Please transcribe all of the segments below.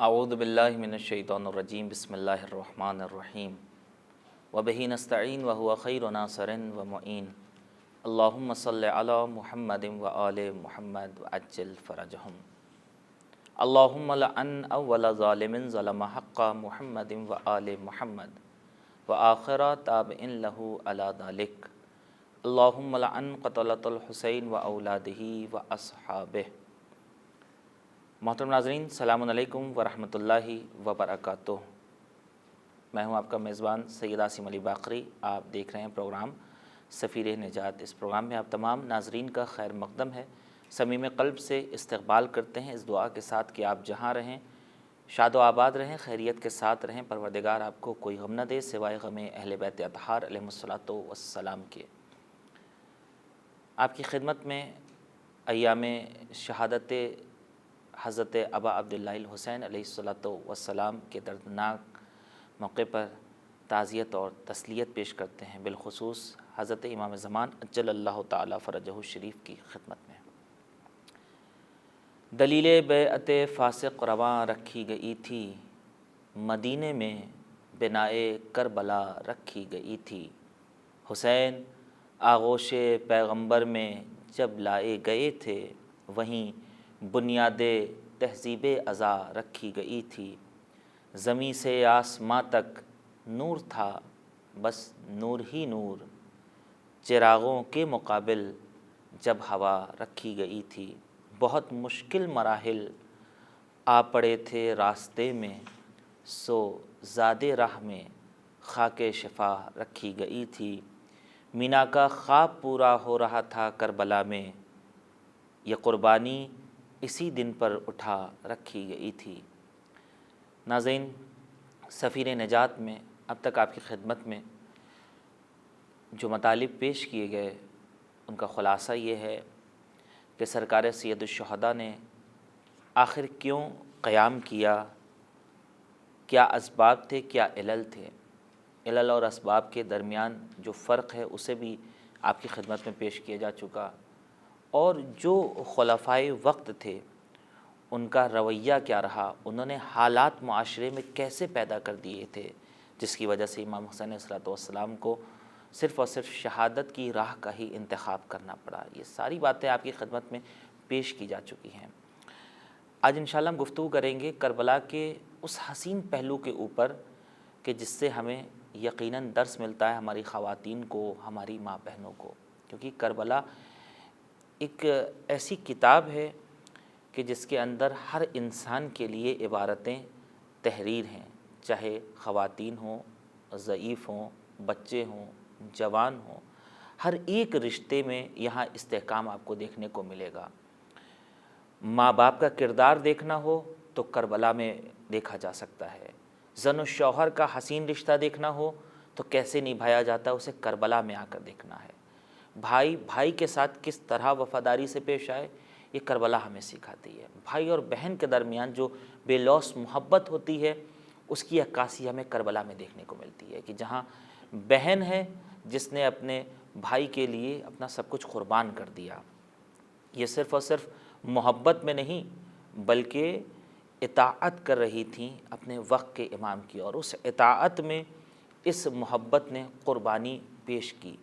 اعوذ باللہ من الشیطان الرجیم بسم اللہ الرحمن الرحیم وبہ نستعین وہو خیر ناصر ومعین اللہم صلی علی محمد وآل محمد وعجل فرجہم اللہم لعن اول ظالم ظلم حق محمد وآل محمد وآخر تابع لہ علی ذلک اللہم لعن قتلۃ الحسین واولادہ واصحابہ۔ محترم ناظرین، السلام علیکم ورحمۃ اللہ وبرکاتہ۔ میں ہوں آپ کا میزبان سید عاصم علی باقری۔ آپ دیکھ رہے ہیں پروگرام سفیر نجات۔ اس پروگرام میں آپ تمام ناظرین کا خیر مقدم ہے، صمیم قلب سے استقبال کرتے ہیں اس دعا کے ساتھ کہ آپ جہاں رہیں شاد و آباد رہیں، خیریت کے ساتھ رہیں، پروردگار آپ کو کوئی غم نہ دے سوائے غم اہل بیت اطہار علیہم الصلاۃ والسلام کے۔ آپ کی خدمت میں ایام شہادت حضرت ابا عبداللہ الحسین علیہ الصلاۃ والسلام کے دردناک موقع پر تعزیت اور تسلیت پیش کرتے ہیں، بالخصوص حضرت امام زمان عجل اللہ تعالی فرجہ الشریف کی خدمت میں۔ دلیل بیعت فاسق رواں رکھی گئی تھی، مدینے میں بنائے کربلا رکھی گئی تھی، حسین آغوش پیغمبر میں جب لائے گئے تھے، وہیں بنیاد تہذیب ازا رکھی گئی تھی، زمیں سے آسماں تک نور تھا بس نور ہی نور، چراغوں کے مقابل جب ہوا رکھی گئی تھی، بہت مشکل مراحل آ پڑے تھے راستے میں، سو زاد راہ میں خاک شفا رکھی گئی تھی، مینا کا خواب پورا ہو رہا تھا کربلا میں، یہ قربانی اسی دن پر اٹھا رکھی گئی تھی۔ ناظرین، سفیر نجات میں اب تک آپ کی خدمت میں جو مطالب پیش کیے گئے ان کا خلاصہ یہ ہے کہ سرکار سید الشہداء نے آخر کیوں قیام کیا، کیا اسباب تھے، کیا علل تھے۔ علل اور اسباب کے درمیان جو فرق ہے اسے بھی آپ کی خدمت میں پیش کیا جا چکا، اور جو خلفائے وقت تھے ان کا رویہ کیا رہا، انہوں نے حالات معاشرے میں کیسے پیدا کر دیے تھے جس کی وجہ سے امام حسین علیہ السلام کو صرف اور صرف شہادت کی راہ کا ہی انتخاب کرنا پڑا۔ یہ ساری باتیں آپ کی خدمت میں پیش کی جا چکی ہیں۔ آج انشاءاللہ ہم گفتگو کریں گے کربلا کے اس حسین پہلو کے اوپر کہ جس سے ہمیں یقیناً درس ملتا ہے ہماری خواتین کو، ہماری ماں بہنوں کو، کیونکہ کربلا ایک ایسی کتاب ہے کہ جس کے اندر ہر انسان کے لیے عبارتیں تحریر ہیں، چاہے خواتین ہوں، ضعیف ہوں، بچے ہوں، جوان ہوں، ہر ایک رشتے میں یہاں استحکام آپ کو دیکھنے کو ملے گا۔ ماں باپ کا کردار دیکھنا ہو تو کربلا میں دیکھا جا سکتا ہے، زن و شوہر کا حسین رشتہ دیکھنا ہو تو کیسے نبھایا جاتا ہے اسے کربلا میں آ کر دیکھنا ہے، بھائی بھائی کے ساتھ کس طرح وفاداری سے پیش آئے یہ کربلا ہمیں سکھاتی ہے، بھائی اور بہن کے درمیان جو بے لوث محبت ہوتی ہے اس کی عکاسی ہمیں کربلا میں دیکھنے کو ملتی ہے کہ جہاں بہن ہے جس نے اپنے بھائی کے لیے اپنا سب کچھ قربان کر دیا، یہ صرف اور صرف محبت میں نہیں بلکہ اطاعت کر رہی تھیں اپنے وقت کے امام کی، اور اس اطاعت میں اس محبت نے قربانی پیش کی۔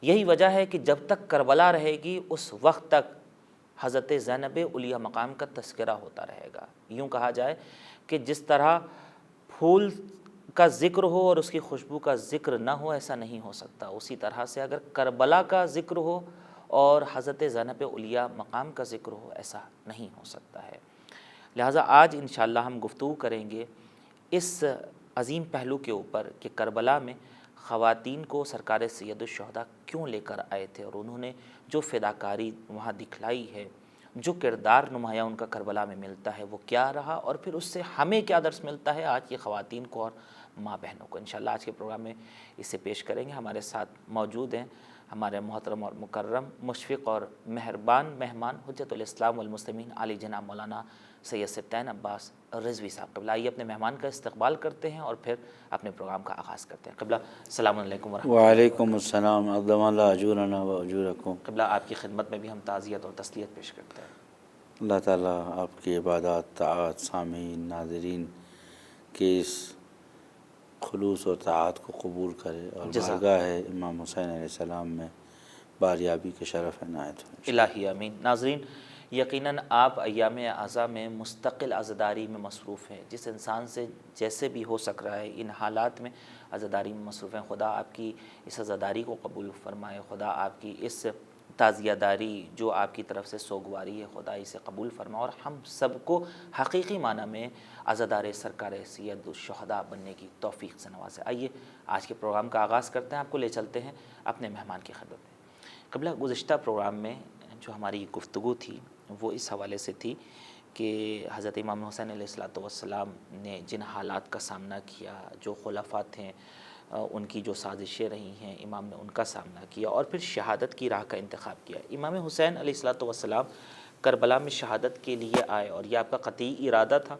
یہی وجہ ہے کہ جب تک کربلا رہے گی اس وقت تک حضرت زینب علیہ مقام کا تذکرہ ہوتا رہے گا۔ یوں کہا جائے کہ جس طرح پھول کا ذکر ہو اور اس کی خوشبو کا ذکر نہ ہو، ایسا نہیں ہو سکتا، اسی طرح سے اگر کربلا کا ذکر ہو اور حضرت زینب علیہ مقام کا ذکر ہو، ایسا نہیں ہو سکتا ہے۔ لہٰذا آج انشاءاللہ ہم گفتگو کریں گے اس عظیم پہلو کے اوپر کہ کربلا میں خواتین کو سرکار سید الشہداء کیوں لے کر آئے تھے، اور انہوں نے جو فداکاری وہاں دکھلائی ہے، جو کردار نمایاں ان کا کربلا میں ملتا ہے وہ کیا رہا، اور پھر اس سے ہمیں کیا درس ملتا ہے آج کی خواتین کو اور ماں بہنوں کو۔ انشاءاللہ آج کے پروگرام میں اسے پیش کریں گے۔ ہمارے ساتھ موجود ہیں ہمارے محترم اور مکرم مشفق اور مہربان مہمان، حجت الاسلام والمسلمین عالی جناب مولانا سید سبطین عباس رضوی صاحب۔ قبلہ آئیے اپنے مہمان کا استقبال کرتے ہیں اور پھر اپنے پروگرام کا آغاز کرتے ہیں۔ قبلہ السلام علیکم ورحمۃ اللہ۔ وعلیکم السلام، عظم اللہ اجورنا و اجورکم۔ قبلہ آپ کی خدمت میں بھی ہم تعزیت اور تسلیت پیش کرتے ہیں۔ اللہ تعالیٰ آپ کی عبادات، طاعات، سامعین، ناظرین کے اس خلوص اور طاعت کو قبول کرے اور بارگاہ امام حسین علیہ السلام میں باریابی کے شرف عنایت ہو الہی آمین۔ ناظرین، یقیناً آپ ایام اعزاء میں مستقل عزاداری میں مصروف ہیں، جس انسان سے جیسے بھی ہو سک رہا ہے ان حالات میں عزاداری میں مصروف ہیں۔ خدا آپ کی اس عزاداری کو قبول فرمائے، خدا آپ کی اس تعزیہ داری جو آپ کی طرف سے سوگواری ہے خدا اسے قبول فرمائے، اور ہم سب کو حقیقی معنی میں عزادار سرکار سید الشہداء بننے کی توفیق سے نوازے۔ آئیے آج کے پروگرام کا آغاز کرتے ہیں، آپ کو لے چلتے ہیں اپنے مہمان کی خدمت میں۔ قبلہ گزشتہ پروگرام میں جو ہماری گفتگو تھی وہ اس حوالے سے تھی کہ حضرت امام حسین علیہ السلام نے جن حالات کا سامنا کیا، جو خلفاء تھے ان کی جو سازشیں رہی ہیں، امام نے ان کا سامنا کیا اور پھر شہادت کی راہ کا انتخاب کیا۔ امام حسین علیہ السلام کربلا میں شہادت کے لیے آئے اور یہ آپ کا قطعی ارادہ تھا۔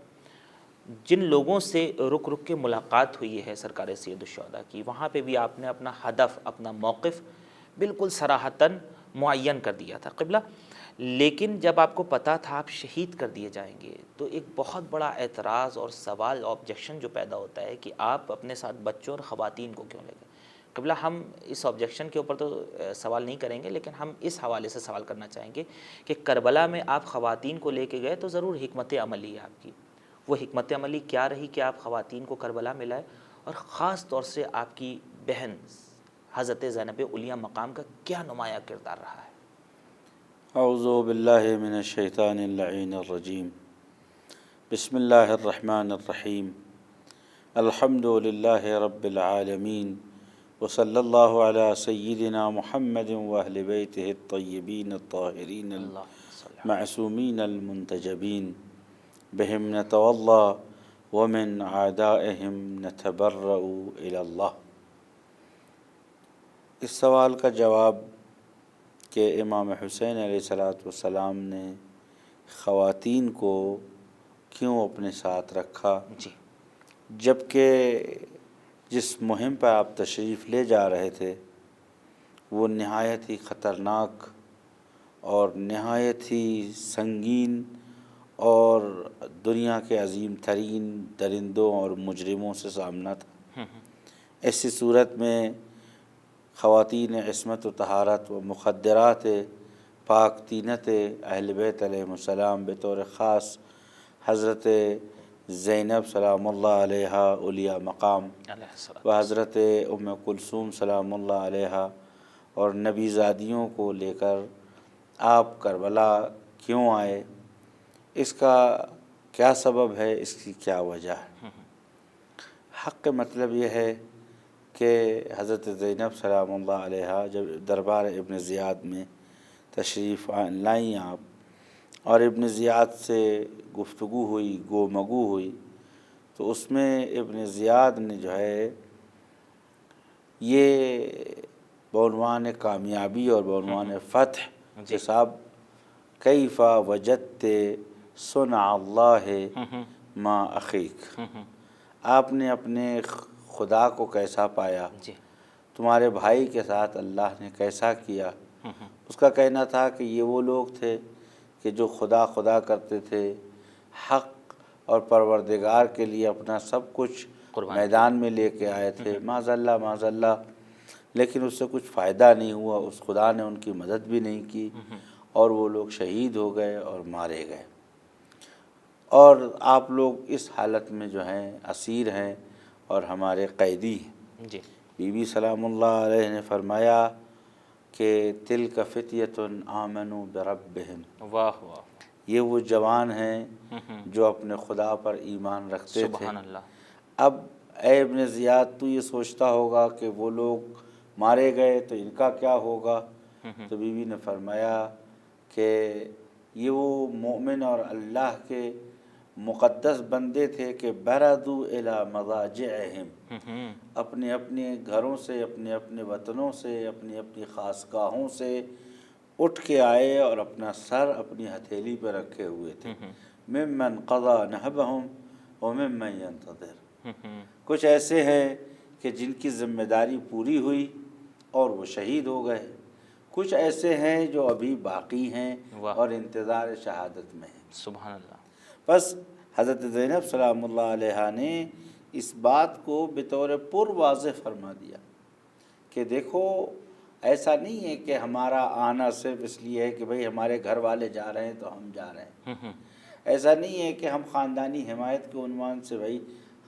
جن لوگوں سے رک رک کے ملاقات ہوئی ہے سرکار سید الشہداء کی، وہاں پہ بھی آپ نے اپنا ہدف، اپنا موقف بالکل صراحتاً معین کر دیا تھا قبلہ۔ لیکن جب آپ کو پتہ تھا آپ شہید کر دیے جائیں گے تو ایک بہت بڑا اعتراض اور سوال، آبجیکشن جو پیدا ہوتا ہے کہ آپ اپنے ساتھ بچوں اور خواتین کو کیوں لے گئے۔ قبلہ ہم اس آبجیکشن کے اوپر تو سوال نہیں کریں گے، لیکن ہم اس حوالے سے سوال کرنا چاہیں گے کہ کربلا میں آپ خواتین کو لے کے گئے تو ضرور حکمت عملی ہے آپ کی، وہ حکمت عملی کیا رہی کہ آپ خواتین کو کربلا میں لائے، اور خاص طور سے آپ کی بہن حضرت زینب علیہ مقام کا کیا نمایاں کردار رہا ہے؟ اعوذ باللہ من الشیطان اللعین الرجیم، بسم اللہ الرحمن الرحیم، الحمد للہ رب العالمین، وصلی اللہ علی سیدنا محمد واہل بیتہ الطیبین الطاہرین المعصومین المنتجبین، بہم نتولی ومن اعدائہم نتبرأ الی اللہ۔ اس سوال کا جواب کہ امام حسین علیہ السلام نے خواتین کو کیوں اپنے ساتھ رکھا، جبکہ جس مہم پر آپ تشریف لے جا رہے تھے وہ نہایت ہی خطرناک اور نہایت ہی سنگین اور دنیا کے عظیم ترین درندوں اور مجرموں سے سامنا تھا۔ ایسی صورت میں خواتین عصمت و طہارت و مخدرات پاک تینت اہل بیت علیہ السلام، بطور خاص حضرت زینب سلام اللہ علیہا علیہ مقام و حضرت ام کلثوم سلام اللہ علیہا اور نبی زادیوں کو لے کر آپ کربلا کیوں آئے، اس کا کیا سبب ہے، اس کی کیا وجہ ہے؟ حق مطلب یہ ہے کہ حضرت زینب سلام اللہ علیہا جب دربار ابن زیاد میں تشریف لائیں آپ اور ابن زیاد سے گفتگو ہوئی، گو مگو ہوئی، تو اس میں ابن زیاد نے جو ہے یہ بعنوان کامیابی اور بعنوان فتح کہ صاحب کیف وجدت صنع اللہ ما اخیک، آپ نے اپنے خدا کو کیسا پایا، تمہارے بھائی کے ساتھ اللہ نے کیسا کیا۔ اس کا کہنا تھا کہ یہ وہ لوگ تھے کہ جو خدا خدا کرتے تھے، حق اور پروردگار کے لیے اپنا سب کچھ میدان میں لے کے آئے تھے، معاذ اللہ معاذ اللہ، لیکن اس سے کچھ فائدہ نہیں ہوا، اس خدا نے ان کی مدد بھی نہیں کی اور وہ لوگ شہید ہو گئے اور مارے گئے، اور آپ لوگ اس حالت میں جو ہیں اسیر ہیں اور ہمارے قیدی ہیں۔ بی بی سلام اللہ علیہ نے فرمایا کہ تلک فتیۃ آمنوا بربہم، واہ واہ، یہ وہ جوان ہیں جو اپنے خدا پر ایمان رکھتے تھے۔ سبحان اللہ۔ اب اے ابن زیاد تو یہ سوچتا ہوگا کہ وہ لوگ مارے گئے تو ان کا کیا ہوگا، تو بی بی نے فرمایا کہ یہ وہ مومن اور اللہ کے مقدس بندے تھے کہ بردوا الی مضاجعہم، اپنے اپنے گھروں سے، اپنے اپنے وطنوں سے، اپنی اپنی خاصگاہوں سے اٹھ کے آئے اور اپنا سر اپنی ہتھیلی پہ رکھے ہوئے تھے، ممن قضى نحبہم وممن ينتظر، کچھ ایسے ہیں کہ جن کی ذمہ داری پوری ہوئی اور وہ شہید ہو گئے، کچھ ایسے ہیں جو ابھی باقی ہیں واہ۔ اور انتظار شہادت میں ہیں۔ سبحان اللہ۔ بس حضرت زینب سلام اللہ علیہا نے اس بات کو بطور پر واضح فرما دیا کہ دیکھو ایسا نہیں ہے کہ ہمارا آنا صرف اس لیے ہے کہ بھئی ہمارے گھر والے جا رہے ہیں تو ہم جا رہے ہیں، ایسا نہیں ہے کہ ہم خاندانی حمایت کے عنوان سے بھئی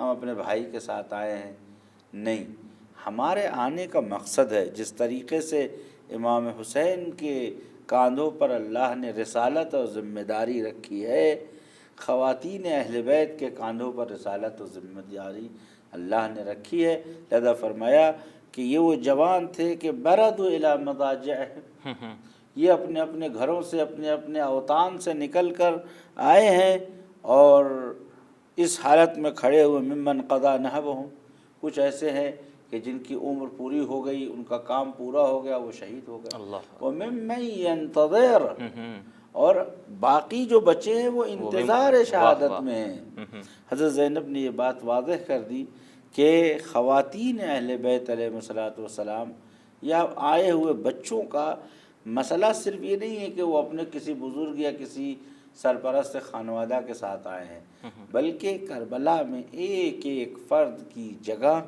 ہم اپنے بھائی کے ساتھ آئے ہیں، نہیں، ہمارے آنے کا مقصد ہے جس طریقے سے امام حسین کے کاندھوں پر اللہ نے رسالت اور ذمہ داری رکھی ہے، خواتین اہل بیت کے کاندھوں پر رسالت اور ذمہ داری اللہ نے رکھی ہے، لہذا فرمایا کہ یہ وہ جوان تھے کہ بردوا الی مضاجعہم، یہ اپنے اپنے گھروں سے اپنے اپنے اوطان سے نکل کر آئے ہیں اور اس حالت میں کھڑے ہوئے ممن قضا نہبہم، کچھ ایسے ہیں کہ جن کی عمر پوری ہو گئی، ان کا کام پورا ہو گیا، وہ شہید ہو گئے، اللہ۔ وممن ینتظر، اور باقی جو بچے ہیں وہ انتظار شہادت میں ہیں۔ حضرت زینب نے یہ بات واضح کر دی کہ خواتین اہل بیت علیہ الصلوۃ والسلام یا آئے ہوئے بچوں کا مسئلہ صرف یہ نہیں ہے کہ وہ اپنے کسی بزرگ یا کسی سرپرست خانوادہ کے ساتھ آئے ہیں، بلکہ کربلا میں ایک ایک فرد کی جگہ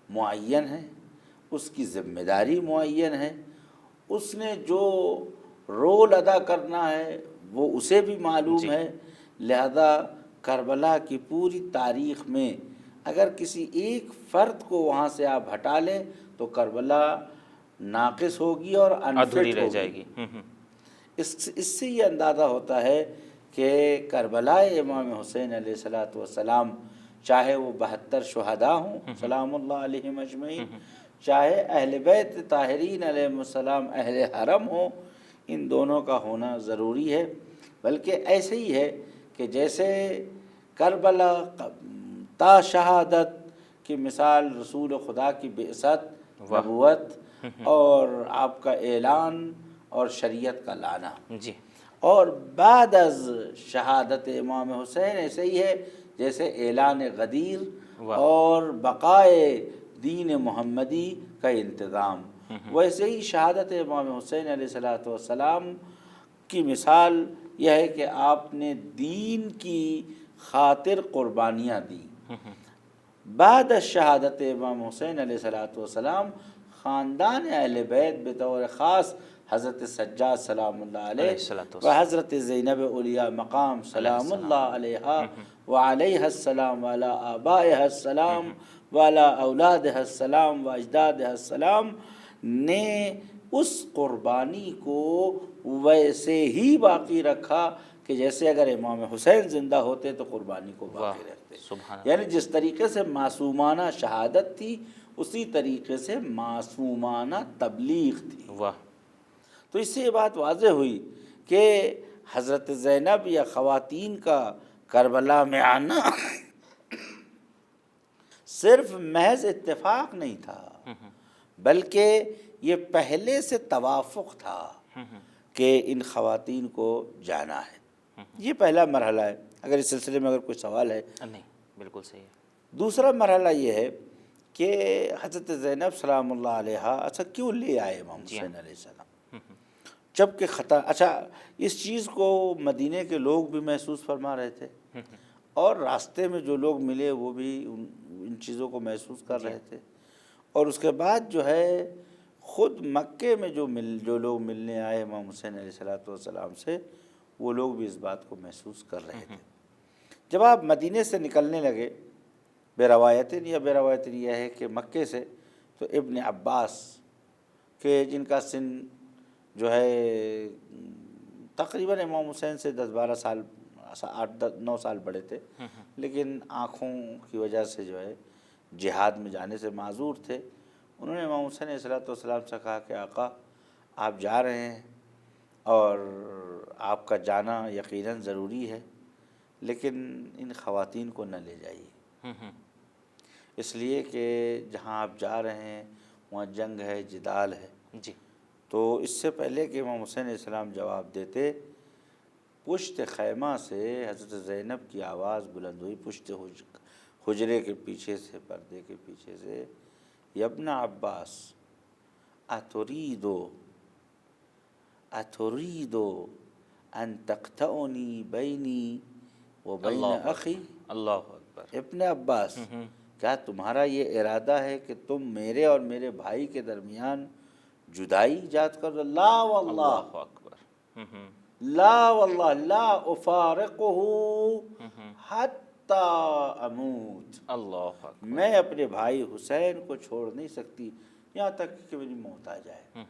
معین ہے، اس کی ذمہ داری معین ہے، اس نے جو رول ادا کرنا ہے وہ اسے بھی معلوم ہے، لہذا کربلا کی پوری تاریخ میں اگر کسی ایک فرد کو وہاں سے آپ ہٹا لیں تو کربلا ناقص ہوگی اور ادھوری انفٹ رہ ہوگی۔ جائے گی۔ اس سے یہ اندازہ ہوتا ہے کہ کربلائے امام حسین علیہ الصلوۃ والسلام، چاہے وہ 72 شہداء ہوں سلام اللہ علیہم اجمعین، چاہے اہل بیت طاہرین علیہم السلام اہل حرم ہوں، ان دونوں کا ہونا ضروری ہے۔ بلکہ ایسے ہی ہے کہ جیسے کربلا تا شہادت کی مثال رسول خدا کی بعثت، نبوت اور آپ کا اعلان اور شریعت کا لانا، جی، اور بعد از شہادت امام حسین ایسے ہی ہے جیسے اعلان غدیر اور بقائے دین محمدی کا انتظام، ویسے ہی شہادت امام حسین علیہ الصلوۃ والسلام کی مثال یہ ہے کہ آپ نے دین کی خاطر قربانیاں دی۔ بعد از شہادت امام حسین علیہ الصلوۃ والسلام خاندان اہل بیت بطور خاص حضرت سجاد سلام اللہ علیہ و حضرت زینب اولیاء مقام سلام اللہ علیہا وعلیہ السلام وعلی آبائہا السلام وعلی اولادہا السلام و اجدادہا السلام نے اس قربانی کو ویسے ہی باقی رکھا کہ جیسے اگر امام حسین زندہ ہوتے تو قربانی کو باقی رکھتے، یعنی جس طریقے سے معصومانہ شہادت تھی اسی طریقے سے معصومانہ تبلیغ تھی۔ تو اس سے یہ بات واضح ہوئی کہ حضرت زینب یا خواتین کا کربلا میں آنا صرف محض اتفاق نہیں تھا، بلکہ یہ پہلے سے توافق تھا کہ ان خواتین کو جانا ہے۔ یہ پہلا مرحلہ ہے۔ اگر اس سلسلے میں اگر کوئی سوال ہے؟ نہیں، بالکل صحیح ہے۔ دوسرا مرحلہ یہ ہے کہ حضرت زینب سلام اللہ علیہا اچھا کیوں لے آئے امام حسین علیہ السلام، جبکہ اچھا اس چیز کو مدینے کے لوگ بھی محسوس فرما رہے تھے اور راستے میں جو لوگ ملے وہ بھی ان چیزوں کو محسوس کر رہے تھے، اور اس کے بعد جو ہے خود مکے میں جو لوگ ملنے آئے امام حسین علیہ الصلوۃ والسلام سے وہ لوگ بھی اس بات کو محسوس کر رہے تھے۔ جب آپ مدینے سے نکلنے لگے، بے روایتیں یہ ہے کہ مکے سے تو ابن عباس کہ جن کا سن جو ہے تقریباً امام حسین سے 10-12 سال 8-9 سال بڑے تھے، لیکن آنکھوں کی وجہ سے جو ہے جہاد میں جانے سے معذور تھے، انہوں نے امام حسین علیہ السلام سے کہا کہ آقا آپ جا رہے ہیں اور آپ کا جانا یقیناً ضروری ہے، لیکن ان خواتین کو نہ لے جائیے، اس لیے کہ جہاں آپ جا رہے ہیں وہاں جنگ ہے، جدال ہے۔ جی، تو اس سے پہلے کہ امام حسین علیہ السلام جواب دیتے، پشت خیمہ سے حضرت زینب کی آواز بلند ہوئی، پشت حجرے کے پیچھے سے، پردے کے پیچھے سے، یا ابن عباس اتريد اتريد ان تقطعني بيني وبين اخي. اللہ اکبر. ابن عباس کیا تمہارا یہ ارادہ ہے کہ تم میرے اور میرے بھائی کے درمیان جدائی ایجاد کر دو؟ لا واللہ، اللہ اکبر. لا واللہ لا افارقہ حتی اموت. اللہ اکبر. میں اپنے بھائی حسین کو چھوڑ نہیں سکتی یہاں تک کہ میری موت آ جائے.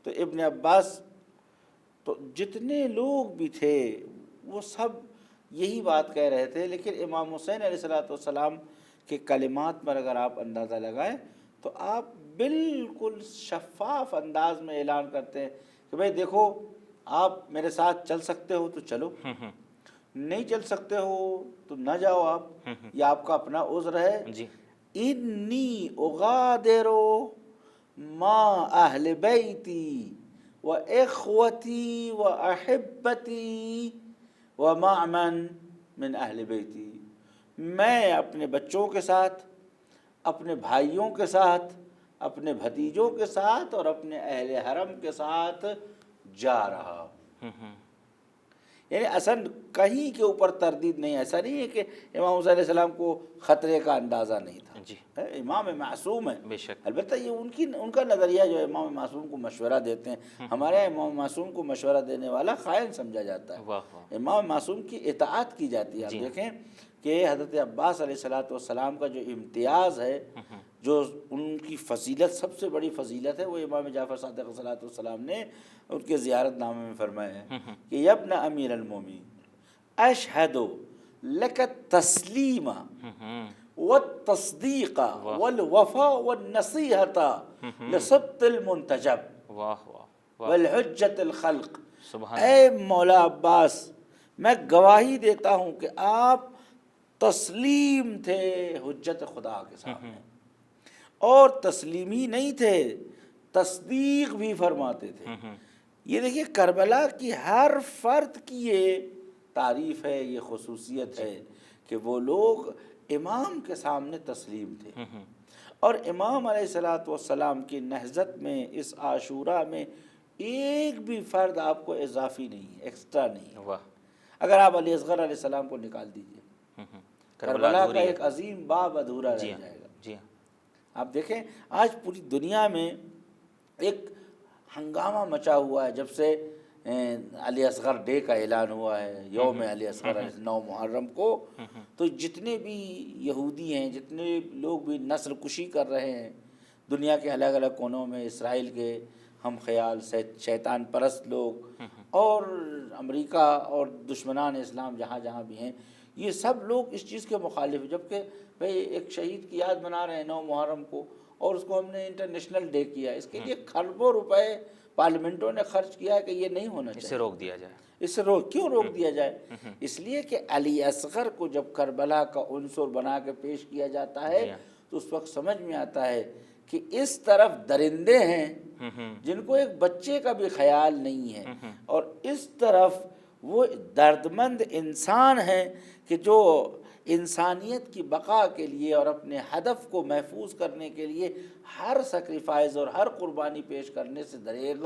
تو ابن عباس تو جتنے لوگ بھی تھے وہ سب یہی بات کہہ رہے تھے، لیکن امام حسین علیہ السلام کے کلمات پر اگر آپ اندازہ لگائیں تو آپ بالکل شفاف انداز میں اعلان کرتے ہیں کہ بھئی دیکھو آپ میرے ساتھ چل سکتے ہو تو چلو، نہیں چل سکتے ہو تو نہ جاؤ آپ، یہ آپ کا اپنا عذر ہے. جی. انی اغادر ما اہل بیتی و اخوتی و احبتی و مع من اہل بیتی. میں اپنے بچوں کے ساتھ، اپنے بھائیوں کے ساتھ، اپنے بھتیجوں کے ساتھ اور اپنے اہل حرم کے ساتھ جا رہا ہوں. یعنی اصل کہیں کے اوپر تردید نہیں. ایسا نہیں ہے کہ امام حسین علیہ السلام کو خطرے کا اندازہ نہیں تھا. جی. امام معصوم ہے، بے شک. البتہ یہ ان کا نظریہ جو امام معصوم کو مشورہ دیتے ہیں، ہمارے یہاں امام معصوم کو مشورہ دینے والا خائن سمجھا جاتا ہے. واہ واہ. امام معصوم کی اطاعت کی جاتی ہے. آپ دیکھیں کہ حضرت عباس علیہ السلام کا جو امتیاز ہے، جو ان کی فضیلت، سب سے بڑی فضیلت ہے، وہ امام جعفر صادق علیہ السلام نے ان کے زیارت نامے میں فرمایا ہے کہ یا ابن امیر المومنین اشہد لک التسلیم والتصدیق والوفاء والنصیحۃ لصدق المنتجب واہ واہ. والحجت الخلق. سبحان اے مولا عباس، میں گواہی دیتا ہوں کہ آپ تسلیم تھے حجت خدا کے سامنے، اور تسلیمی نہیں تھے، تصدیق بھی فرماتے تھے. یہ دیکھیے کربلا کی ہر فرد کی یہ تعریف ہے، یہ خصوصیت ہے کہ وہ لوگ امام کے سامنے تسلیم تھے. اور امام علیہ السلام کی نہضت میں، اس عاشورہ میں ایک بھی فرد آپ کو اضافی نہیں ہے، ایکسٹرا نہیں ہے. واہ. اگر آپ علی اصغر علیہ السلام کو نکال دیجئے، کربلا کا ایک عظیم باب ادھورا رہ جائے گا. جی. آپ دیکھیں آج پوری دنیا میں ایک ہنگامہ مچا ہوا ہے جب سے علی اصغر ڈے کا اعلان ہوا ہے، یوم علی اصغر 9 محرم کو. تو جتنے بھی یہودی ہیں، جتنے لوگ بھی نسل کشی کر رہے ہیں دنیا کے الگ الگ کونوں میں، اسرائیل کے ہم خیال شیطان پرست لوگ، اور امریکہ اور دشمنان اسلام جہاں جہاں بھی ہیں، یہ سب لوگ اس چیز کے مخالف ہیں. جبکہ بھئی ایک شہید کی یاد منا رہے ہیں 9 محرم کو، اور اس کو ہم نے انٹرنیشنل ڈے کیا. اس کے لیے کھربوں روپے پارلیمنٹوں نے خرچ کیا ہے کہ یہ نہیں ہونا چاہیے. اسے روک دیا جائے. اس سے کیوں روک دیا جائے؟ اس لیے کہ علی اصغر کو جب کربلا کا عنصر بنا کے پیش کیا جاتا ہے تو اس وقت سمجھ میں آتا ہے کہ اس طرف درندے ہیں جن کو ایک بچے کا بھی خیال نہیں ہے، اور اس طرف وہ دردمند انسان ہیں کہ جو انسانیت کی بقا کے لیے اور اپنے ہدف کو محفوظ کرنے کے لیے ہر سیکریفائز اور ہر قربانی پیش کرنے سے دریغ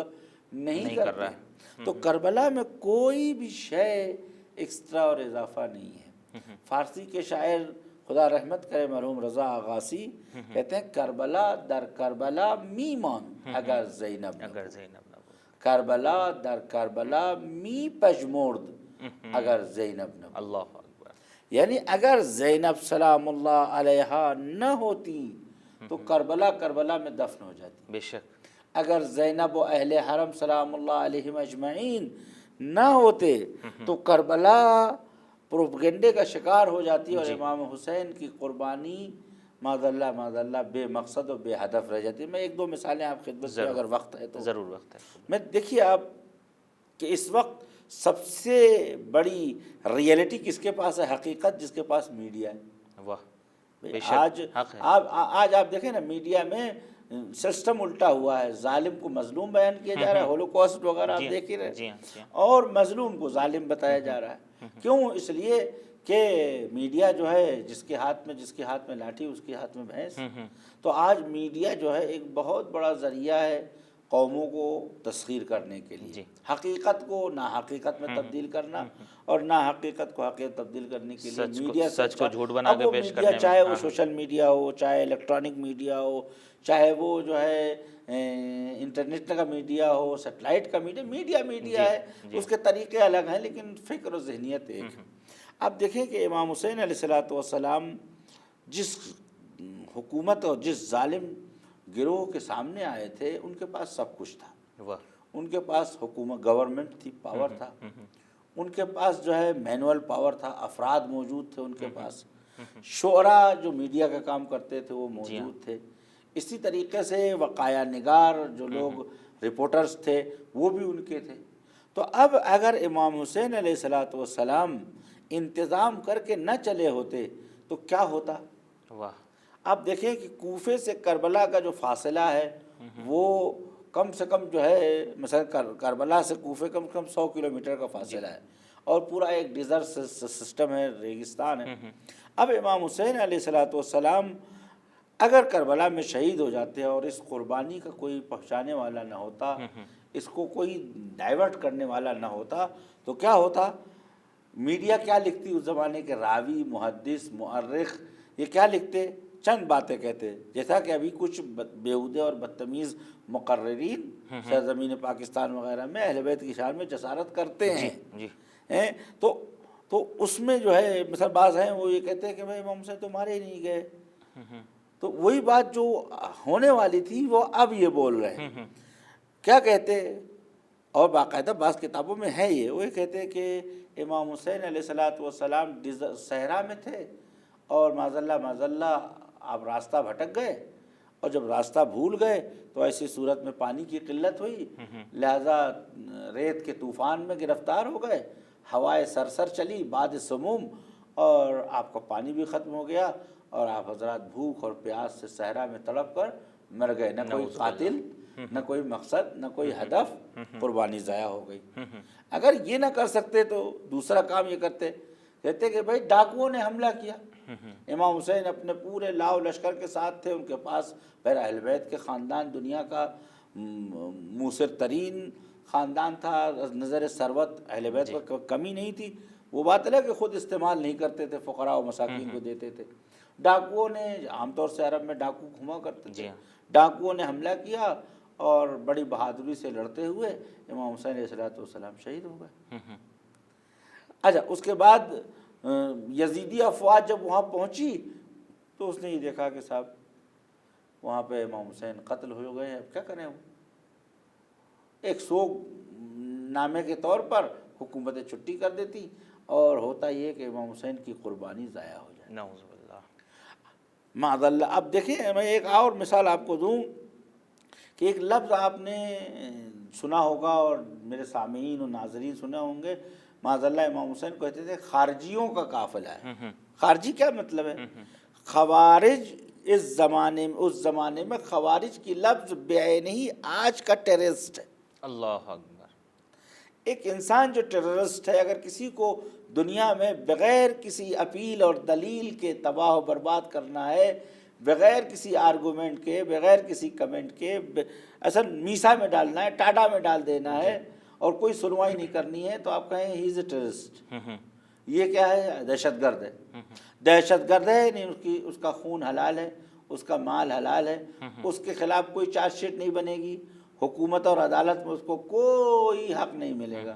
نہیں کر رہا ہے. تو کربلا میں کوئی بھی شے ایکسٹرا اور اضافہ نہیں ہے. فارسی کے شاعر خدا رحمت کرے مرحوم رضا آغاسی کہتے ہیں کربلا در کربلا می مان اگر زینب نہ کربلا در کربلا می پژمرد اگر زینب نہ. اللہ اکبر. یعنی اگر زینب سلام اللہ علیہا نہ ہوتی تو کربلا میں دفن ہو جاتی. بے شک. اگر زینب و اہل حرم سلام اللہ علیہم اجمعین نہ ہوتے تو کربلا پروپگنڈے کا شکار ہو جاتی، اور امام حسین کی قربانی معاذ اللہ بے مقصد و بے ہدف رہ جاتی. میں 1-2 مثالیں آپ خدمت سے اگر وقت ہے تو ضرور وقت ہے. میں دیکھیے آپ کہ اس وقت سب سے بڑی ریئلٹی کس کے پاس ہے، حقیقت جس کے پاس میڈیا ہے. واہ. آج آپ دیکھیں نا میڈیا میں سسٹم الٹا ہوا ہے، ظالم کو مظلوم بیان کیا جا رہا ہے، ہولوکاسٹ وغیرہ آپ دیکھ ہی رہے، اور مظلوم کو ظالم بتایا جا رہا ہے. کیوں؟ اس لیے کہ میڈیا جو ہے جس کے ہاتھ میں لاٹھی اس کے ہاتھ میں بھینس. تو آج میڈیا جو ہے ایک بہت بڑا ذریعہ ہے قوموں کو تسخیر کرنے کے لیے، جی حقیقت کو ناحقیقت میں تبدیل کرنا اور ناحقیقت کو حقیقت تبدیل کرنے کے لیے میڈیا سچ کو جھوٹ بنا کے پیش کرنے میڈیا میں، چاہے وہ سوشل میڈیا ہو، چاہے الیکٹرانک میڈیا ہو، چاہے وہ جو ہے انٹرنیٹ کا میڈیا ہو، سیٹلائٹ کا میڈیا میڈیا ہے، اس کے طریقے الگ ہیں لیکن فکر و ذہنیت ایک ہے۔ اب دیکھیں کہ امام حسین علیہ الصلوۃ والسلام جس حکومت اور جس ظالم گروہ کے سامنے آئے تھے ان کے پاس سب کچھ تھا، واہ، ان کے پاس حکومت گورنمنٹ تھی، پاور تھا، ان کے پاس جو ہے مینول پاور تھا، افراد موجود تھے ان کے پاس، شعراء جو میڈیا کا کام کرتے تھے وہ موجود تھے، اسی طریقے سے وقایہ نگار جو لوگ رپورٹرز تھے وہ بھی ان کے تھے۔ تو اب اگر امام حسین علیہ الصلوۃ والسلام انتظام کر کے نہ چلے ہوتے تو کیا ہوتا؟ واہ، آپ دیکھیں کہ کوفے سے کربلا کا جو فاصلہ ہے وہ کم سے کم جو ہے مثلا کربلا سے کوفے کم سے کم 100 کلومیٹر کا فاصلہ ہے اور پورا ایک ڈیزرٹ سسٹم ہے، ریگستان ہے۔ اب امام حسین علیہ الصلوۃ والسلام اگر کربلا میں شہید ہو جاتے اور اس قربانی کا کوئی پہنچانے والا نہ ہوتا، اس کو کوئی ڈائیورٹ کرنے والا نہ ہوتا تو کیا ہوتا؟ میڈیا کیا لکھتی اس زمانے کے راوی، محدث، مؤرخ، یہ کیا لکھتے؟ چند باتیں کہتے، جیسا کہ ابھی کچھ بیہودے اور بدتمیز مقررین سرزمین پاکستان وغیرہ میں اہل بیت کی شان میں جسارت کرتے ہیں، تو اس میں جو ہے مثلا بعض ہیں وہ یہ کہتے ہیں کہ بھائی امام حسین تو مارے ہی نہیں گئے، تو وہی بات جو ہونے والی تھی وہ اب یہ بول رہے ہیں۔ کیا کہتے؟ اور باقاعدہ بعض کتابوں میں ہے یہ، وہ کہتے ہیں کہ امام حسین علیہ الصلوۃ والسلام صحرا میں تھے اور معاذ اللہ آپ راستہ بھٹک گئے، اور جب راستہ بھول گئے تو ایسی صورت میں پانی کی قلت ہوئی، لہذا ریت کے طوفان میں گرفتار ہو گئے، ہوائے سرسر چلی، باد سموم، اور آپ کا پانی بھی ختم ہو گیا اور آپ حضرات بھوک اور پیاس سے صحرا میں تڑپ کر مر گئے، نہ کوئی قاتل، نہ کوئی مقصد، نہ کوئی ہدف، قربانی ضائع ہو گئی۔ اگر یہ نہ کر سکتے تو دوسرا کام یہ کرتے، کہتے کہ بھائی ڈاکوؤں نے حملہ کیا، امام حسین اپنے پورے لاؤ لشکر کے ساتھ تھے، ان کے پاس پھر اہل بیت کے خاندان دنیا کا موثر ترین خاندان تھا، نظر ثروت اہل بیت پر کمی نہیں تھی، وہ بات ہے کہ خود استعمال نہیں کرتے تھے، فقراء و مساکین کو دیتے تھے۔ ڈاکوؤں نے، عام طور سے عرب میں ڈاکو گھما کرتے تھے، ڈاکوؤں نے حملہ کیا اور بڑی بہادری سے لڑتے ہوئے امام حسین علیہ الصلوۃ والسلام شہید ہو گئے۔ اچھا، اس کے بعد یزیدی افواج جب وہاں پہنچی تو اس نے یہ دیکھا کہ صاحب وہاں پہ امام حسین قتل ہو گئے ہیں، اب کیا کریں؟ وہ ایک سوگ نامے کے طور پر حکومتیں چھٹی کر دیتی اور ہوتا یہ کہ امام حسین کی قربانی ضائع ہو جائے، نعوذ باللہ، معاذ اللہ۔ اب دیکھیں میں ایک اور مثال آپ کو دوں کہ ایک لفظ آپ نے سنا ہوگا اور میرے سامعین و ناظرین سنے ہوں گے، معاذ اللہ امام حسین کہتے تھے خارجیوں کا قافلہ ہے۔ خارجی کیا مطلب ہے؟ خوارج اس زمانے میں خوارج کی لفظ بعینہ ہی آج کا ٹیررسٹ ہے۔ اللہ اکبر۔ ایک انسان جو ٹیررسٹ ہے، اگر کسی کو دنیا میں بغیر کسی اپیل اور دلیل کے تباہ و برباد کرنا ہے، بغیر کسی آرگومنٹ کے، بغیر کسی کمنٹ کے، اصل میسا میں ڈالنا ہے، ٹاڈا میں ڈال دینا ہے اور کوئی سنوائی نہیں کرنی ہے، تو آپ کہیں ہی از اے ٹیررسٹ۔ یہ کیا ہے؟ دہشت گرد ہے۔ دہشت گرد ہے، یعنی اس کا خون حلال ہے، اس کا مال حلال ہے، اس کے خلاف کوئی چارج شیٹ نہیں بنے گی، حکومت اور عدالت میں اس کو کوئی حق نہیں ملے گا۔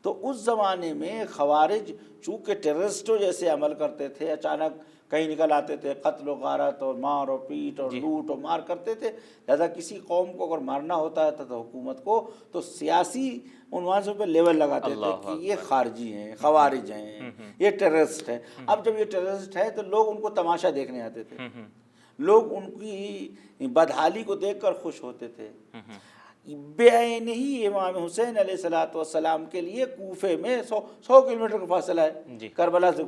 تو اس زمانے میں خوارج چونکہ ٹیررسٹوں جیسے عمل کرتے تھے، اچانک کہیں نکل آتے تھے، قتل و غارت اور مار اور پیٹ اور لوٹ و مار کرتے تھے، لہذا کسی قوم کو اگر مارنا ہوتا ہے تو حکومت کو تو سیاسی عنوان سے پہ لیول لگاتے تھے کہ یہ خارجی ہیں، خوارج ہیں، یہ ٹیررسٹ ہے۔ اب جب یہ ٹیررسٹ ہے تو لوگ ان کو تماشا دیکھنے آتے تھے، لوگ ان کی بدحالی کو دیکھ کر خوش ہوتے تھے۔ بعینہ ہی امام حسین علیہ الصلوۃ والسلام کے لیے کوفے میں 100 کلومیٹر کا فاصلہ ہے کربلا سے،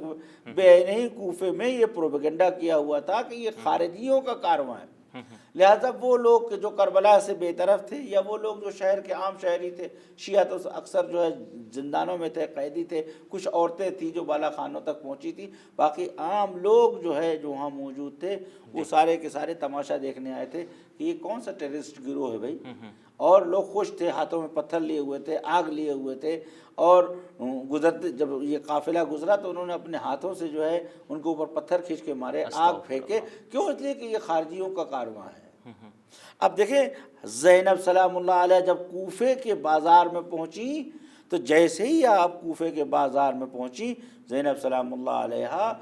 بعینہ ہی کوفے میں یہ پروپیگنڈا کیا ہوا تھا کہ یہ خارجیوں کا کارواں ہے، لہذا وہ لوگ جو کربلا سے بے طرف تھے یا وہ لوگ جو شہر کے عام شہری تھے، شیعہ تو اکثر جو ہے زندانوں میں تھے، قیدی تھے، کچھ عورتیں تھیں جو بالا خانوں تک پہنچی تھی، باقی عام لوگ جو ہے جو وہاں موجود تھے وہ سارے کے سارے تماشا دیکھنے آئے تھے کہ یہ کون سا ٹیررسٹ گروہ ہے بھائی، اور لوگ خوش تھے، ہاتھوں میں پتھر لیے ہوئے تھے، آگ لیے ہوئے تھے، اور گزرتے جب یہ قافلہ گزرا تو انہوں نے اپنے ہاتھوں سے جو ہے ان کے اوپر پتھر کھینچ کے مارے، آگ پھینکے، کیوں؟ اس لیے کہ یہ خارجیوں کا کارواں ہے۔ اب دیکھیں زینب سلام اللہ علیہ جب کوفے کے بازار میں پہنچی تو جیسے ہی آپ کوفے کے بازار میں پہنچی، زینب سلام اللہ علیہ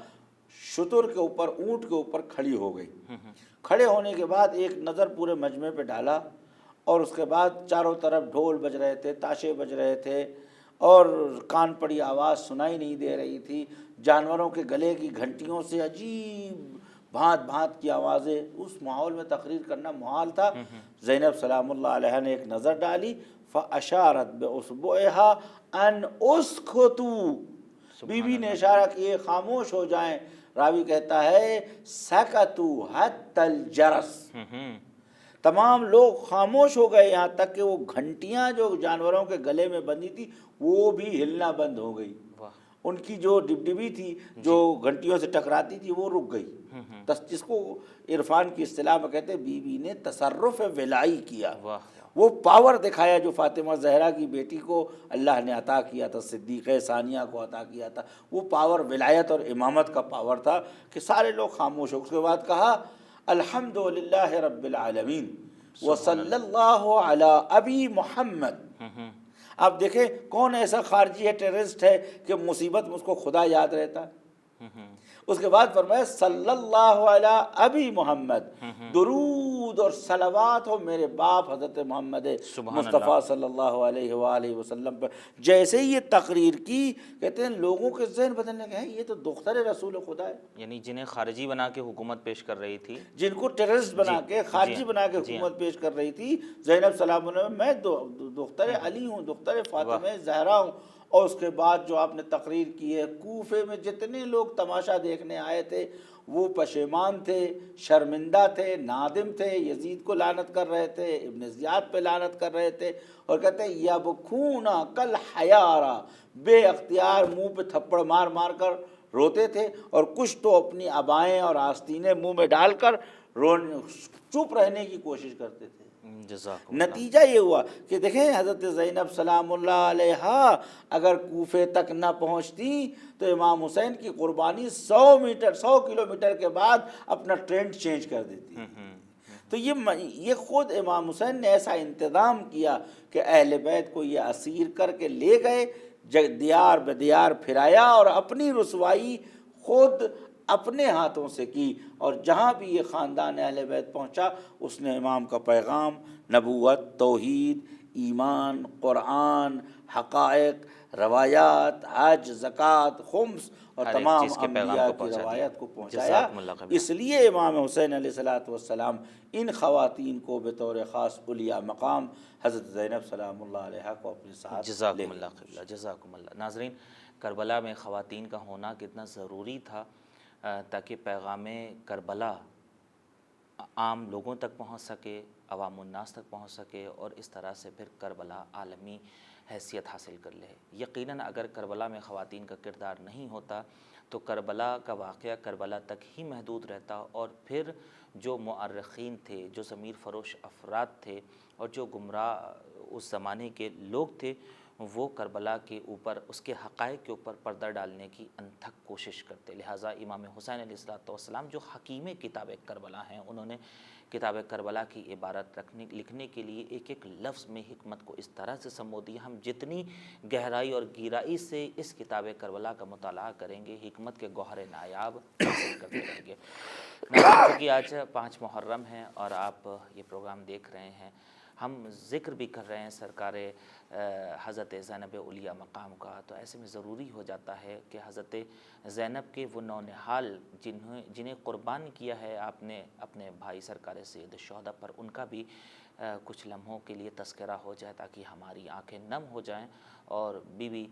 شتر کے اوپر، اونٹ کے اوپر کھڑی ہو گئی۔ کھڑے ہونے کے بعد ایک نظر پورے مجمع پہ ڈالا، اور اس کے بعد چاروں طرف ڈھول بج رہے تھے، تاشے بج رہے تھے، اور کان پڑی آواز سنائی نہیں دے رہی تھی، جانوروں کے گلے کی گھنٹیوں سے عجیب بھانت بھانت کی آوازیں، اس ماحول میں تقریر کرنا محال تھا۔ زینب سلام اللہ علیہ نے ایک نظر ڈالی، فَأَشَارَتْ بِأُصْبُعِهَا أَنْ أُسْكُتُوا، بی بی نے اشارہ کیے خاموش ہو جائیں۔ راوی کہتا ہے سَكَتُوا حَتَّى الْجَرَسِ، تمام لوگ خاموش ہو گئے، یہاں تک کہ وہ گھنٹیاں جو جانوروں کے گلے میں بندھی تھی وہ بھی ہلنا بند ہو گئی، ان کی جو ڈبڈبی تھی جو گھنٹیوں سے ٹکراتی تھی وہ رک گئی۔ جس کو عرفان کی اصطلاح میں کہتے ہیں بی بی نے تصرف ولائی کیا، وہ پاور دکھایا جو فاطمہ زہرا کی بیٹی کو اللہ نے عطا کیا تھا، صدیقہ ثانیہ کو عطا کیا تھا، وہ پاور ولایت اور امامت کا پاور تھا کہ سارے لوگ خاموش ہو۔ اس کے بعد کہا الحمدللہ رب العالمین وصلی اللہ علی ابی محمد۔ آپ دیکھیں کون ایسا خارجی ہے، ٹیررسٹ ہے کہ مصیبت میں اس کو خدا یاد رہتا ہے۔ اس کے بعد فرمایا صلی اللہ علی ابی محمد، درود اور صلوات ہو میرے باپ حضرت محمد مصطفیٰ صلی اللہ علیہ وآلہ وسلم پر۔ جیسے ہی یہ تقریر کی، کہتے ہیں لوگوں کے ذہن بدلنے کے ہیں، یہ تو دختر رسول خدا ہے، یعنی جنہیں خارجی بنا کے حکومت پیش کر رہی تھی، جن کو ٹیررسٹ بنا کے، خارجی بنا کے حکومت پیش کر رہی تھی، زینب سلام اللہ، میں دختر علی ہوں، دختر فاطمہ زہرا ہوں۔ اور اس کے بعد جو آپ نے تقریر کی ہے، کوفے میں جتنے لوگ تماشا دیکھنے آئے تھے وہ پشیمان تھے، شرمندہ تھے، نادم تھے، یزید کو لعنت کر رہے تھے، ابن زیاد پہ لعنت کر رہے تھے، اور کہتے ہیں یبکونا کل حیارا، بے اختیار منہ پہ تھپڑ مار مار کر روتے تھے، اور کچھ تو اپنی عبائیں اور آستینیں منہ میں ڈال کر چپ رہنے کی کوشش کرتے تھے۔ نتیجہ یہ ہوا کہ دیکھیں حضرت زینب سلام اللہ علیہ اگر کوفے تک نہ پہنچتی تو امام حسین کی قربانی 100 کلومیٹر کے بعد اپنا ٹرینڈ چینج کر دیتی۔ تو یہ خود امام حسین نے ایسا انتظام کیا کہ اہل بیت کو یہ اسیر کر کے لے گئے، دیار بدیار پھرایا، اور اپنی رسوائی خود اپنے ہاتھوں سے کی، اور جہاں بھی یہ خاندان اہل بیت پہنچا اس نے امام کا پیغام، نبوت، توحید، ایمان، قرآن، حقائق، روایات، حج، زکوٰۃ، خمس اور تمام انبیاء کی روایت کو پہنچایا۔ اس لیے امام حسین علیہ السلام ان خواتین کو بطور خاص اولیاء مقام حضرت زینب سلام اللہ علیہ کو اپنے ساتھ لے گئے۔ جزاکم اللہ۔ ناظرین، کربلا میں خواتین کا ہونا کتنا ضروری تھا تاکہ پیغام کربلا عام لوگوں تک پہنچ سکے، عوام الناس تک پہنچ سکے، اور اس طرح سے پھر کربلا عالمی حیثیت حاصل کر لے۔ یقیناً اگر کربلا میں خواتین کا کردار نہیں ہوتا تو کربلا کا واقعہ کربلا تک ہی محدود رہتا، اور پھر جو مؤرخین تھے، جو ضمیر فروش افراد تھے، اور جو گمراہ اس زمانے کے لوگ تھے، وہ کربلا کے اوپر، اس کے حقائق کے اوپر پردہ ڈالنے کی انتھک کوشش کرتے۔ لہٰذا امام حسین علیہ السلام جو حکیم کتاب کربلا ہیں، انہوں نے کتاب کربلا کی عبارت لکھنے کے لیے ایک ایک لفظ میں حکمت کو اس طرح سے سمو دیا۔ ہم جتنی گہرائی اور گہرائی سے اس کتاب کربلا کا مطالعہ کریں گے، حکمت کے گوہر نایاب حاصل کرتے رہیں گے۔ چونکہ آج 5 محرم ہے اور آپ یہ پروگرام دیکھ رہے ہیں، ہم ذکر بھی کر رہے ہیں سرکار حضرت زینب اولیاء مقام کا، تو ایسے میں ضروری ہو جاتا ہے کہ حضرت زینب کے وہ نونہال جنہیں قربان کیا ہے آپ نے اپنے بھائی سرکار سید الشہداء پر، ان کا بھی کچھ لمحوں کے لیے تذکرہ ہو جائے تاکہ ہماری آنکھیں نم ہو جائیں، اور بی بی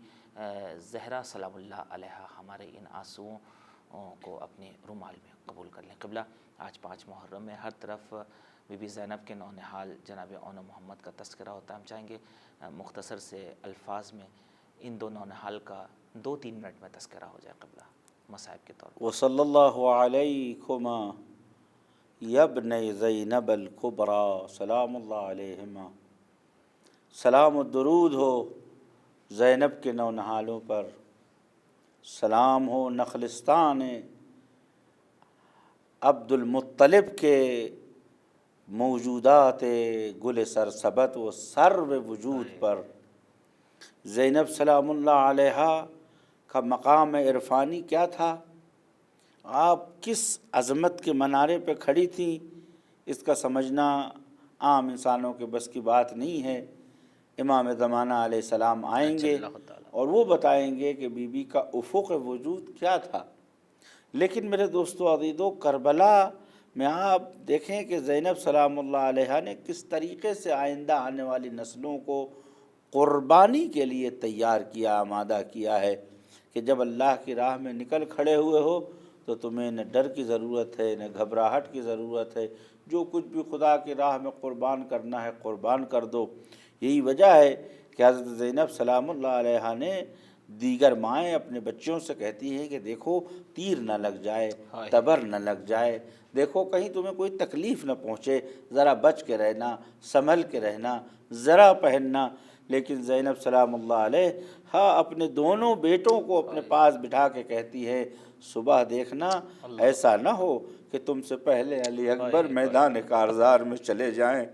زہرا سلام اللہ علیہ ہمارے ان آنسوؤں کو اپنے رومال میں قبول کر لیں۔ قبلہ، آج 5 محرم میں ہر طرف بی بی زینب کے نونہال جناب اون محمد کا تذکرہ ہوتا ہے۔ ہم چاہیں گے مختصر سے الفاظ میں ان 2 نونہال کا 2-3 منٹ میں تذکرہ ہو جائے قبلہ، مصائب کے طور پر۔ وصلی اللہ علیکما یا ابنی زینب الکبریٰ سلام اللہ علیہما سلام و درود ہو زینب کے نونہالوں پر، سلام ہو نخلستان عبد المطلب کے موجودات گل سرسبت و سرو وجود پر۔ زینب سلام اللہ علیہا کا مقام عرفانی کیا تھا؟ آپ کس عظمت کے منارے پہ کھڑی تھیں، اس کا سمجھنا عام انسانوں کے بس کی بات نہیں ہے۔ امام زمانہ علیہ السلام آئیں گے اور وہ بتائیں گے کہ بی بی کا افق وجود کیا تھا۔ لیکن میرے دوستو عزیزو، کربلا میں آپ دیکھیں کہ زینب سلام اللہ علیہا نے کس طریقے سے آئندہ آنے والی نسلوں کو قربانی کے لیے تیار کیا، آمادہ کیا ہے کہ جب اللہ کی راہ میں نکل کھڑے ہوئے ہو تو تمہیں نہ ڈر کی ضرورت ہے نہ گھبراہٹ کی ضرورت ہے، جو کچھ بھی خدا کی راہ میں قربان کرنا ہے قربان کر دو۔ یہی وجہ ہے کہ حضرت زینب سلام اللہ علیہا نے دیگر مائیں اپنے بچوں سے کہتی ہیں کہ دیکھو تیر نہ لگ جائے، تبر نہ لگ جائے، دیکھو کہیں تمہیں کوئی تکلیف نہ پہنچے، ذرا بچ کے رہنا، سنبھل کے رہنا، ذرا پہننا۔ لیکن زینب سلام اللہ علیہ اپنے دونوں بیٹوں کو اپنے پاس بٹھا کے کہتی ہے، صبح دیکھنا ایسا نہ ہو کہ تم سے پہلے علی اکبر میدان کارزار میں چلے جائیں،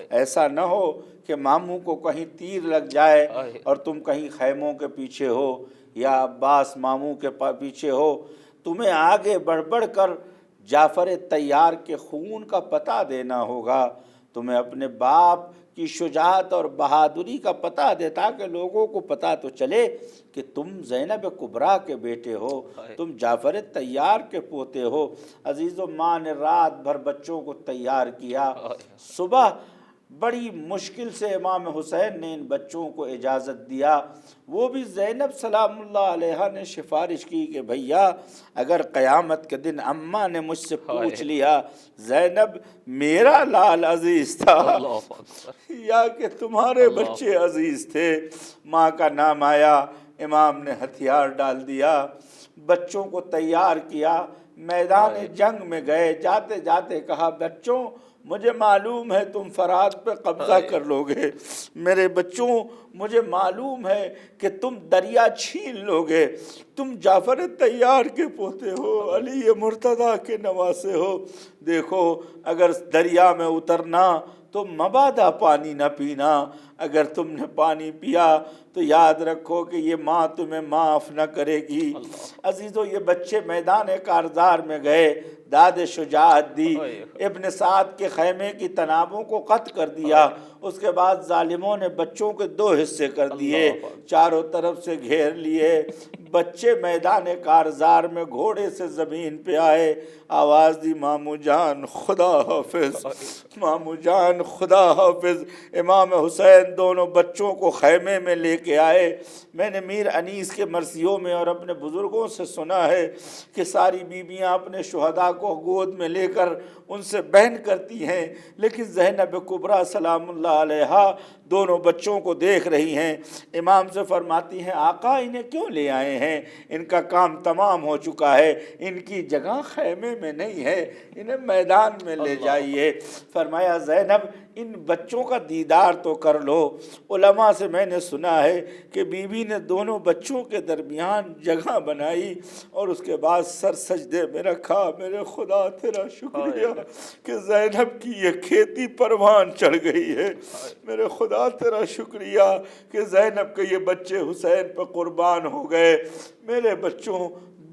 ایسا نہ ہو کہ ماموں کو کہیں تیر لگ جائے اور تم کہیں خیموں کے پیچھے ہو یا عباس ماموں کے پیچھے ہو۔ تمہیں آگے بڑھ بڑھ کر جعفر طیار کے خون کا پتہ دینا ہوگا، تمہیں اپنے باپ کی شجاعت اور بہادری کا پتہ دے تاکہ لوگوں کو پتہ تو چلے کہ تم زینب کبریٰ کے بیٹے ہو، تم جعفر طیار کے پوتے ہو۔ عزیزو، ماں نے رات بھر بچوں کو تیار کیا، صبح بڑی مشکل سے امام حسین نے ان بچوں کو اجازت دیا۔ وہ بھی زینب سلام اللہ علیہا نے سفارش کی کہ بھیا اگر قیامت کے دن اماں نے مجھ سے پوچھ لیا زینب میرا لال عزیز تھا یا کہ تمہارے بچے عزیز تھے، ماں کا نام آیا، امام نے ہتھیار ڈال دیا، بچوں کو تیار کیا، میدان جنگ میں گئے، جاتے جاتے کہا بچوں مجھے معلوم ہے تم فرات پہ قبضہ کر لو گے، میرے بچوں مجھے معلوم ہے کہ تم دریا چھین لو گے، تم جعفر طیار کے پوتے ہو، علی مرتضیٰ کے نواسے ہو، دیکھو اگر دریا میں اترنا تو مبادا پانی نہ پینا، اگر تم نے پانی پیا تو یاد رکھو کہ یہ ماں تمہیں معاف نہ کرے گی۔ عزیزو، یہ بچے میدان کارزار میں گئے، داد شجاعت دی، ابن سعد کے خیمے کی تنابوں کو قطع کر دیا، اس کے بعد ظالموں نے بچوں کے 2 حصے کر دیے، چاروں طرف سے گھیر لیے، بچے میدان کارزار میں گھوڑے سے زمین پہ آئے، آواز دی مامو جان خدا حافظ، مامو جان خدا حافظ۔ امام حسین دونوں بچوں کو خیمے میں لے کے آئے۔ میں نے میر انیس کے مرثیوں میں اور اپنے بزرگوں سے سنا ہے کہ ساری بیویاں اپنے شہداء کو گود میں لے کر ان سے بہن کرتی ہیں، لیکن زینب کبریٰ سلام اللہ علیہا دونوں بچوں کو دیکھ رہی ہیں، امام سے فرماتی ہیں آقا انہیں کیوں لے آئے ہیں، ان کا کام تمام ہو چکا ہے، ان کی جگہ خیمے میں نہیں ہے، انہیں میدان میں لے جائیے۔ فرمایا زینب ان بچوں کا دیدار تو کر لو۔ علماء سے میں نے سنا ہے کہ بی بی نے دونوں بچوں کے درمیان جگہ بنائی اور اس کے بعد سر سجدے میں رکھا، میرے خدا تیرا شکریہ کہ زینب کی یہ کھیتی پروان چڑھ گئی ہے، میرے خدا تیرا شکریہ کہ زینب کے یہ بچے حسین پہ قربان ہو گئے۔ میرے بچوں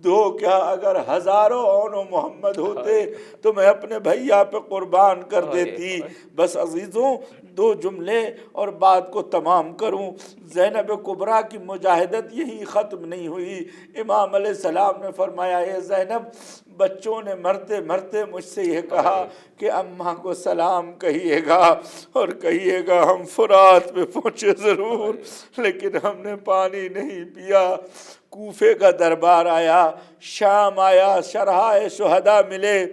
2 کیا اگر ہزاروں اون و محمد ہوتے تو میں اپنے بھیا پہ قربان کر دیتی۔ بس عزیزوں 2 جملے اور بات کو تمام کروں، زینب کبریٰ کی مجاہدت یہی ختم نہیں ہوئی۔ امام علیہ السلام نے فرمایا اے زینب بچوں نے مرتے مرتے مجھ سے یہ کہا کہ اماں کو سلام کہیے گا اور کہیے گا ہم فرات پہ پہنچے ضرور لیکن ہم نے پانی نہیں پیا۔ کوفے کا دربار آیا، شام آیا، شرحائے شہداء ملے،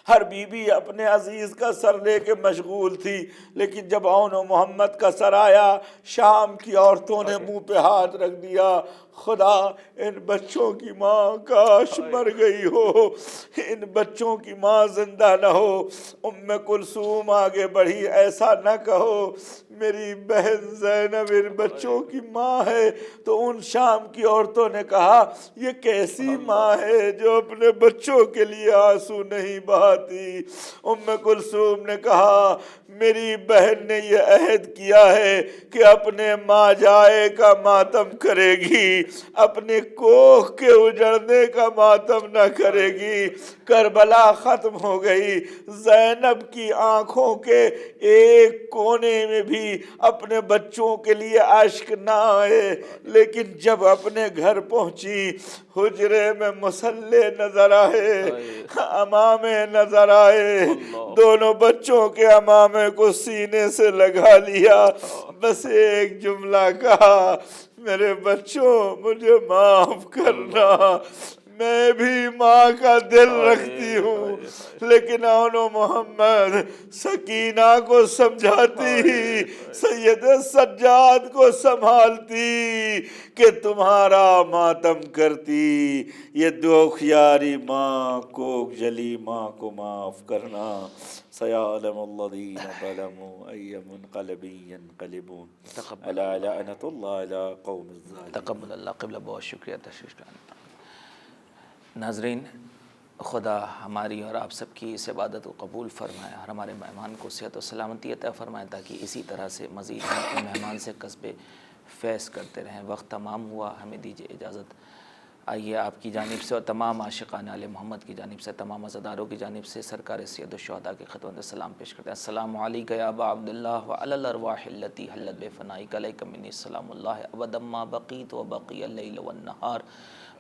ہر بی بی اپنے عزیز کا سر لے کے مشغول تھی، لیکن جب اون و محمد کا سر آیا شام کی عورتوں نے منہ پہ ہاتھ رکھ دیا، خدا ان بچوں کی ماں کاش مر گئی ہو، ان بچوں کی ماں زندہ نہ ہو۔ ام کلثوم آگے بڑھی ایسا نہ کہو، میری بہن زینب ان بچوں کی ماں ہے۔ تو ان شام کی عورتوں نے کہا یہ کیسی ماں ہے جو اپنے بچوں کے لیے آنسو نہیں بہاتی؟ ام کلثوم نے کہا میری بہن نے یہ عہد کیا ہے کہ اپنے ماں جائے کا ماتم کرے گی، اپنے کوہ کے اجڑنے کا ماتم نہ کرے گی۔ کربلا ختم ہو گئی، زینب کی آنکھوں کے ایک کونے میں بھی اپنے بچوں کے لیے اشک نہ آئے، لیکن جب اپنے گھر پہنچی حجرے میں مسلح نظر آئے، امامے نظر آئے، دونوں بچوں کے امامے کو سینے سے لگا لیا، بس ایک جملہ کہا میرے بچوں مجھے معاف کرنا، میں بھی ماں کا دل رکھتی ہوں، لیکن آنو محمد سکینہ کو سمجھاتی، سید سجاد کو سنبھالتی کہ تمہارا ماتم کرتی، یہ دوخیاری ماں کوک جلی ماں کو معاف کرنا۔ سیعلم الذین ظلموا ای منقلب ینقلبون الا لعنۃ اللہ علی قوم الظالمین۔ تقبل اللہ قبلہ، بہت شکریہ تشریف لانے۔ ناظرین، خدا ہماری اور آپ سب کی اس عبادت کو قبول فرمائے اور ہمارے مہمان کو صحت و سلامتی عطا فرمائے تاکہ اسی طرح سے مزید ہم اپنے مہمان سے قصب فیض کرتے رہیں۔ وقت تمام ہوا، ہمیں دیجیے اجازت۔ آئیے آپ کی جانب سے اور تمام عاشقان آل محمد کی جانب سے، تمام عزاداروں کی جانب سے سرکار سید الشہداء کی خدمت سلام پیش کرتے ہیں۔ السلام علیکم یا ابا عبداللہ وعلی الارواح التی حلت بفنائک، علیک منی السلام اللہ ابدا ما بقیت وبقی اللیل والنہار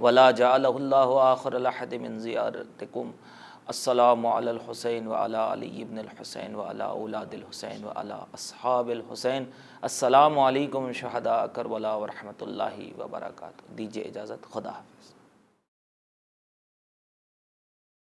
ولا جعلہ اللہ آخر لحد من زیارتکم۔ السلام علی الحسین وعلی علی ابن الحسین وعلی اولاد الحسین وعلی اصحاب الحسین۔ السلام علیکم شہداء کربلا ورحمۃ اللہ وبرکاتہ۔ دیجیے اجازت، خدا حافظ۔